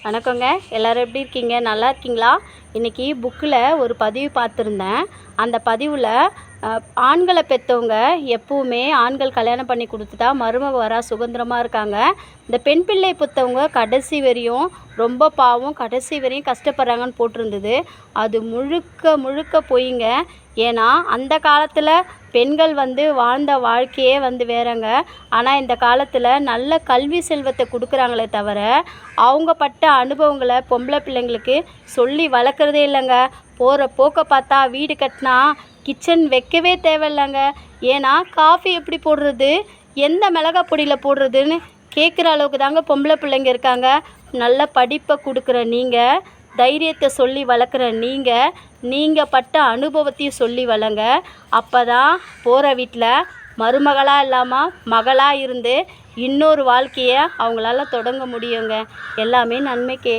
வணக்கங்க. எல்லோரும் எப்படி இருக்கீங்க? நல்லா இருக்கீங்களா? இன்றைக்கி புக்கில் ஒரு பதிவு பார்த்துருந்தேன். அந்த பதிவில் ஆண்களை பெற்றவங்க எப்பவுமே ஆண்கள் கல்யாணம் பண்ணி கொடுத்துட்டா மருமக வரா சுதந்திரமாக இருக்காங்க. இந்த பெண் பிள்ளை பெற்றவங்க கடைசி வரையும் ரொம்ப பாவம், கடைசி வரையும் கஷ்டப்படுறாங்கன்னு போட்டிருந்தது. அது முழுக்க முழுக்க பொய்ங்க. ஏன்னா அந்த காலத்தில் பெண்கள் வாழ்ந்த வாழ்க்கையே வேறங்க. ஆனால் இந்த காலத்தில் நல்ல கல்வி செல்வத்தை கொடுக்குறாங்களே தவிர அவங்க பட்ட அனுபவங்களை பொம்பளை பிள்ளைங்களுக்கு சொல்லி வளர்க்குறதே இல்லைங்க. போகிற போக்கை பார்த்தா வீடு கட்டினா கிச்சன் வைக்கவே தேவையில்லைங்க. ஏன்னா காஃபி எப்படி போடுறது, எந்த மிளகாய் பொடியில் போடுறதுன்னு கேட்குற அளவுக்கு தாங்க பொம்பளை பிள்ளைங்க இருக்காங்க. நல்ல படிப்பை கொடுக்குற நீங்கள், தைரியத்தை சொல்லி வளர்க்குற நீங்கள் பட்ட அனுபவத்தையும் சொல்லி வளங்க. அப்போ தான் போகிற வீட்டில் மருமகளாக இல்லாமல் மகளாக இருந்து இன்னொரு வாழ்க்கையை அவங்களால தொடங்க முடியுங்க. எல்லாமே நன்மைக்கே.